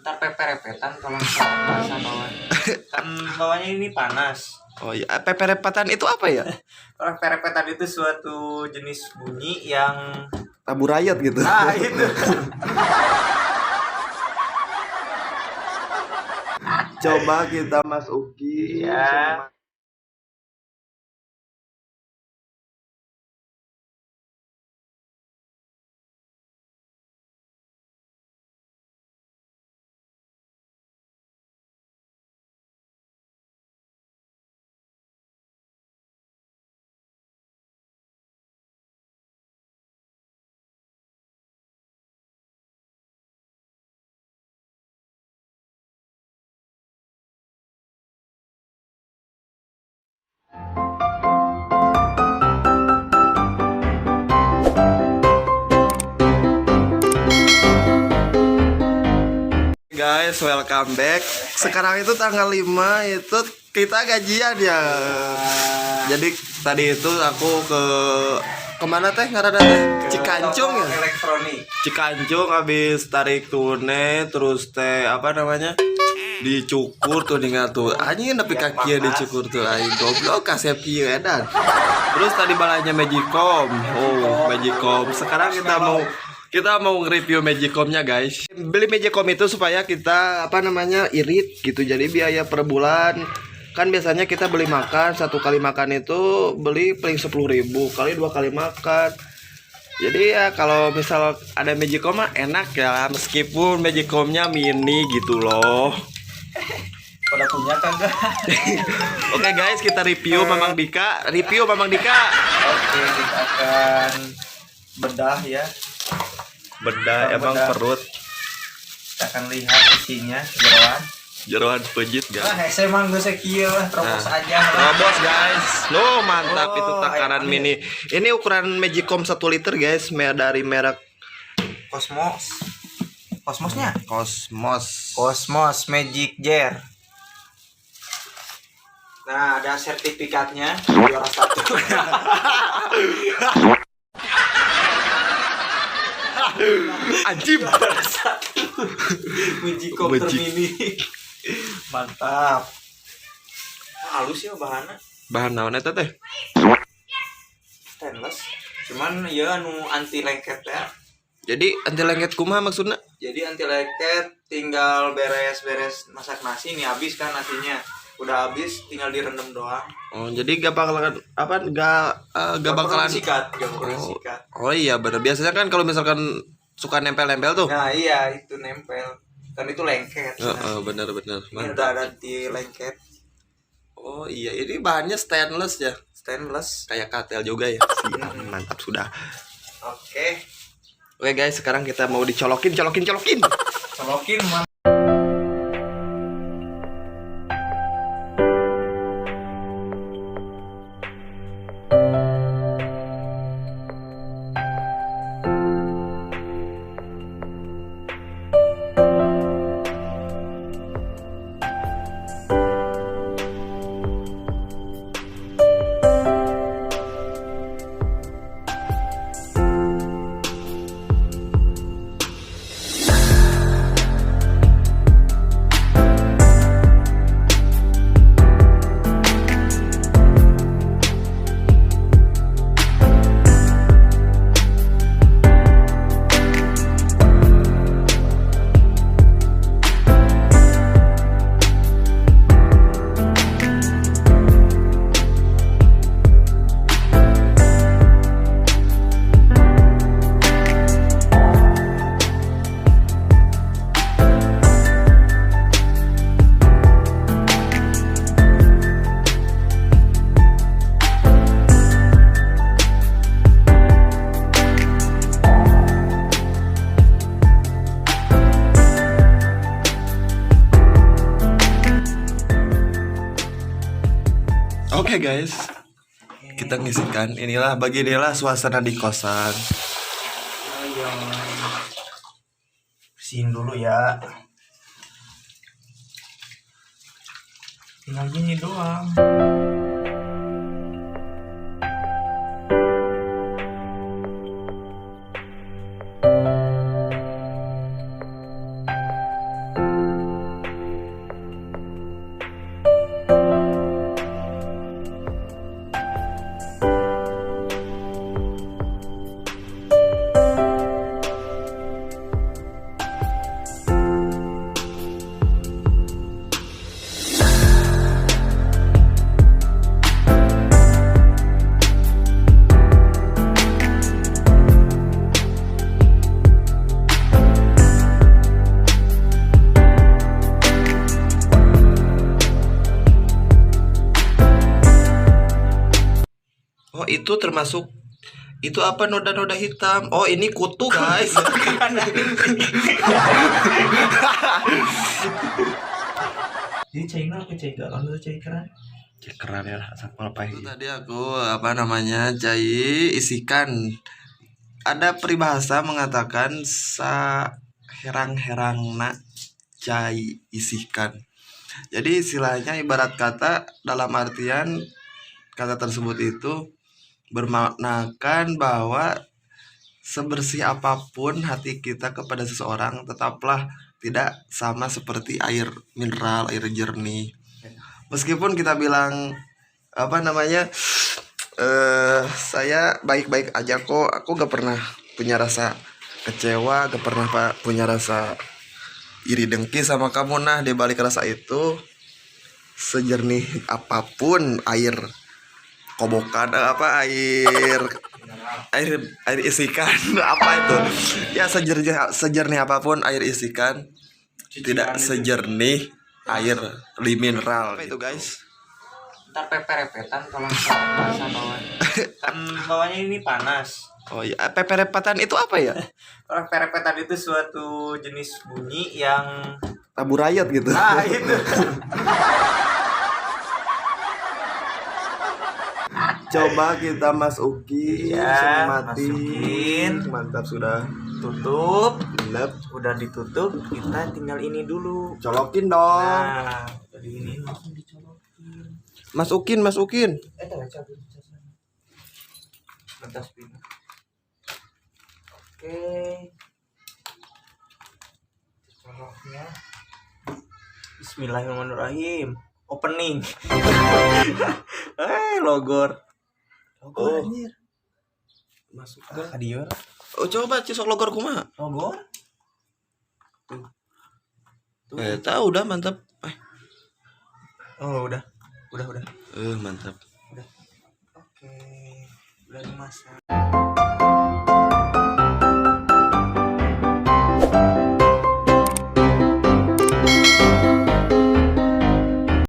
Ntar peperepetan kalau misalnya bahasa bawahnya. Kan bawahnya ini panas. Oh iya, peperepatan itu apa ya? Kalau perepetan itu suatu jenis bunyi yang Tabu rayot gitu. itu. Coba kita Mas Uki. Iya. Guys, welcome back. Sekarang itu tanggal 5 itu kita gajian ya. Jadi tadi itu aku kemana teh ngarana teh? Cikancung ya. Elektronik. Cikancung habis tarik tunai terus teh apa namanya? Dicukur tuh dengan tuh anjing nepi kaki dicukur tuh aing goblok kasep kieu edan. Terus tadi balanya Magicom. Oh, Magicom. Sekarang kita mau nge-review Magicom-nya guys. Beli Magicom itu supaya kita apa namanya irit gitu. Jadi biaya per bulan kan biasanya kita beli makan satu kali makan itu beli paling 10.000 kali 2 kali makan. Jadi ya kalau misal ada Magicom mah enak ya meskipun Magicom-nya mini gitu loh. Pada punya kagak? Oke guys, kita review Mamang Dika. Oke, kita akan bedah ya. Bedah emang bedah. perut Kita akan lihat isinya jeroan pejit guys. saya emang gue sekieu terobos aja. Terobos guys. Loh mantap Oh, itu takaran mini. Ini ukuran Magicom 1 liter guys, dari merek Cosmosnya? Cosmos Magic Jar. Nah, ada sertifikatnya juara 1. Anjim. Magicom termini. Mantap. Halus ya bahannya. Bahan naon eta teh? Stainless. Cuman ya anu anti lengket ya. Jadi anti lengket kumaha maksudnya? Jadi anti lengket tinggal beres-beres masak nasi nih habis kan nasinya. Udah habis tinggal direndam doang. Oh, jadi gak bakalan gak bakalan sikat. Oh iya bener. Biasanya kan kalau misalkan suka nempel-nempel tuh. Nah, iya itu nempel. Kan itu lengket. Bener. Minta anti lengket. Oh iya, ini bahannya stainless ya. Stainless. Kayak katel juga ya. Mantap sudah. Oke. Oke guys, sekarang kita mau dicolokin. Colokin Oke guys, kita ngisikan beginilah suasana di kosan. Ayo. Bersihin dulu ya. Tinggal gini doang. itu termasuk itu apa noda-noda hitam. Oh, ini kutu, guys. Jadi China apa China? Kalau itu China Keren ya, itu tadi aku apa namanya cai isikan. Ada peribahasa mengatakan sa herang-herangna cai isikan. Jadi istilahnya ibarat kata dalam artian kata tersebut itu bermaknakan bahwa sebersih apapun hati kita kepada seseorang tetaplah tidak sama seperti air mineral, air jernih. Meskipun kita bilang apa namanya saya baik-baik aja kok, aku gak pernah punya rasa kecewa, gak pernah punya rasa iri dengki sama kamu. Nah, di balik rasa itu sejernih apapun air kobokan air isikan apa itu ya, sejernih apapun air isikan tidak sejernih air mineral. Apa itu, guys? ntar peperepetan kalau bahasa bawahnya. Kan bawahnya ini panas. Oh ya, peperepetan itu apa ya? Kalau perepetan itu suatu jenis bunyi yang Tabu rayot gitu. itu. Coba kita masukin, Iya, mati. masukin. Mantap, sudah Tutup. lep. Udah ditutup, kita tinggal ini dulu. Colokin dong. Nah, jadi ini langsung dicolokin. Masukin. Jangan cabut casanya. Bentar spin. Oke. Coloknya. Bismillahirrahmanirrahim. Opening. Logor. Oh. Anjir. Masuk. Adior. Oh, coba cisok logor kumaha? Logor. Tahu udah mantap. Oh, udah. Mantap. Oke. Udah dimasak.